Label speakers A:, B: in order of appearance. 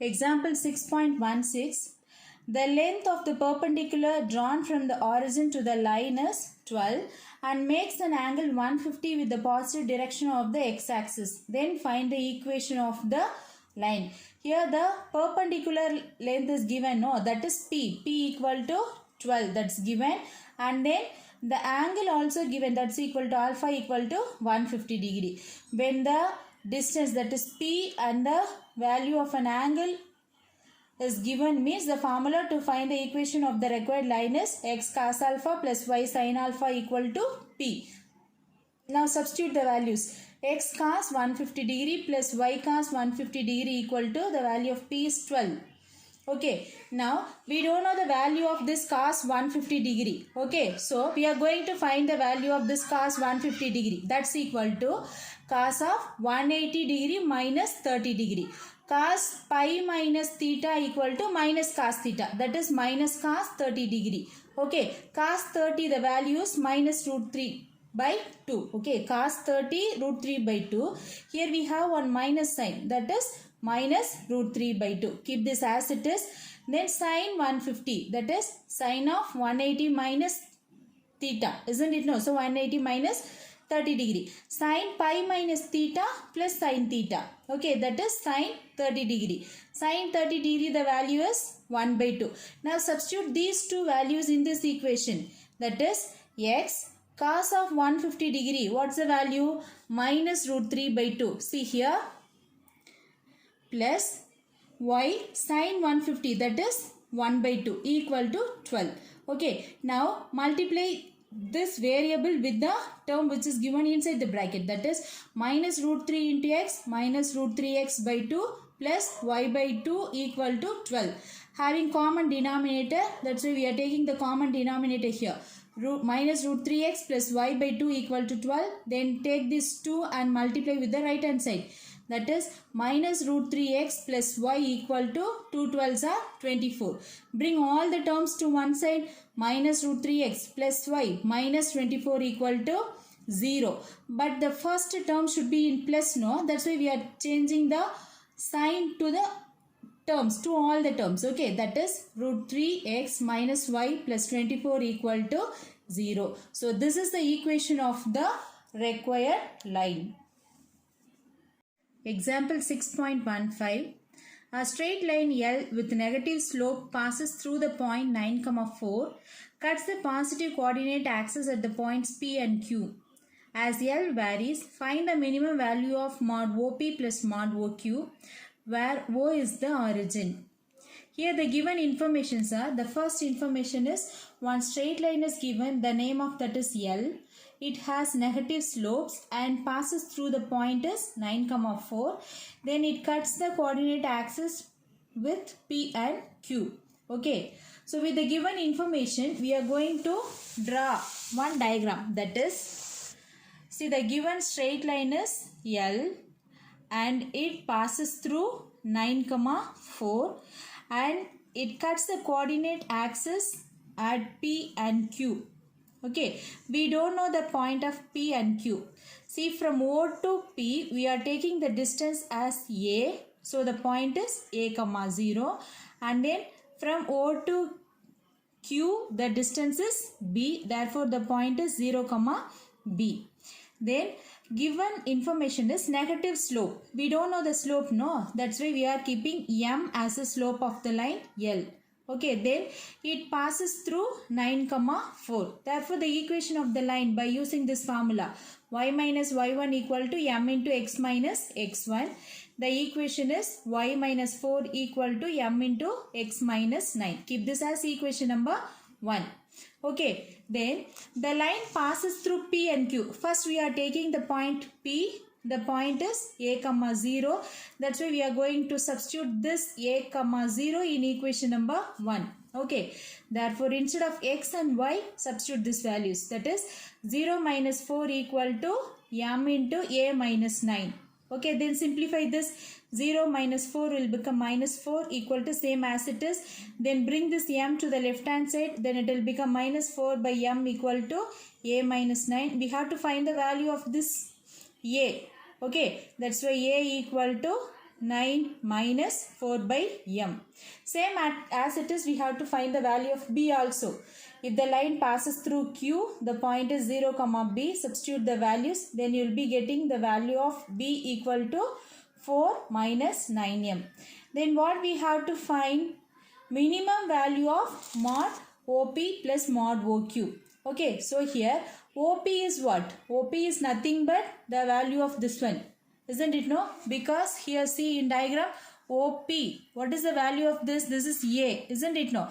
A: Example 6.16. The length of the perpendicular drawn from the origin to the line is 12 and makes an angle 150 with the positive direction of the x-axis. Then find the equation of the line. Here the perpendicular length is given, no, that is P. P equal to 12, that's given, and then the angle also given, that's equal to alpha equal to 150 degree. When the distance, that is P, and the value of an angle is given, means the formula to find the equation of the required line is x cos alpha plus y sin alpha equal to P. Now substitute the values. X cos 150 degree plus y cos 150 degree equal to the value of P is 12. Okay, now we don't know the value of this cos 150 degree. Okay, so we are going to find the value of this cos 150 degree. That's equal to cos of 180 degree minus 30 degree. Cos pi minus theta equal to minus cos theta. That is minus cos 30 degree. Okay, cos 30, the value is minus root 3 by 2. Okay, cos 30 root 3 by 2. Here we have one minus sign. That is minus root 3 by 2. Keep this as it is. Then sin 150. That is sin of 180 minus theta. Isn't it? No. So 180 minus 30 degree. Sin pi minus theta plus sin theta. Okay, that is sin 30 degree. Sin 30 degree, the value is 1 by 2. Now substitute these two values in this equation. That is x cos of 150 degree. What's the value? Minus root 3 by 2. See here. Plus y sin 150, that is 1 by 2 equal to 12. Okay, now multiply this variable with the term which is given inside the bracket, that is minus root 3 into x minus root 3x by 2 plus y by 2 equal to 12. Having common denominator, that's why we are taking the common denominator here. Minus root 3x plus y by 2 equal to 12. Then take this 2 and multiply with the right hand side. That is minus root 3x plus y equal to 2 12s are 24. Bring all the terms to one side. Minus root 3x plus y minus 24 equal to 0. But the first term should be in plus, no. That's why we are changing the sign to the terms, to all the terms. Okay, that is root 3x minus y plus 24 equal to 0. So this is the equation of the required line. Example 6.15. A straight line L with negative slope passes through the point 9, 4, cuts the positive coordinate axis at the points P and Q. As L varies, find the minimum value of mod OP plus mod OQ, where O is the origin. Here the given informations are, the first information is one straight line is given, the name of that is L. It has negative slopes and passes through the point is 9, 4. Then it cuts the coordinate axis with P and Q. Okay. So with the given information, we are going to draw one diagram. That is, see, the given straight line is L and it passes through 9, 4 and it cuts the coordinate axis at P and Q. Okay, we don't know the point of P and Q. See, from O to P, we are taking the distance as A. So the point is A, 0. And then from O to Q, the distance is B. Therefore, the point is 0, B. Then given information is negative slope. We don't know the slope, no. That's why we are keeping M as a slope of the line L. Okay, then it passes through 9, 4. Therefore, the equation of the line by using this formula, y minus y1 equal to m into x minus x1. The equation is y minus 4 equal to m into x minus 9. Keep this as equation number 1. Okay, then the line passes through P and Q. First, we are taking the point P. The point is A, 0. That's why we are going to substitute this A, 0 in equation number 1. Okay. Therefore, instead of x and y, substitute these values. That is 0 minus 4 equal to m into A minus 9. Okay. Then simplify this. 0 minus 4 will become minus 4 equal to same as it is. Then bring this m to the left hand side. Then it will become minus 4 by m equal to A minus 9. We have to find the value of this A. Okay, that's why A equal to 9 minus 4 by m. Same as it is, we have to find the value of b also. If the line passes through q, the point is 0 comma b, substitute the values, then you will be getting the value of b equal to 4 minus 9m. Then what we have to find? Minimum value of mod OP plus mod OQ. Okay, so here OP is what? OP is nothing but the value of this one. Isn't it, no? Because here see in diagram OP. What is the value of this? This is A. Isn't it, no?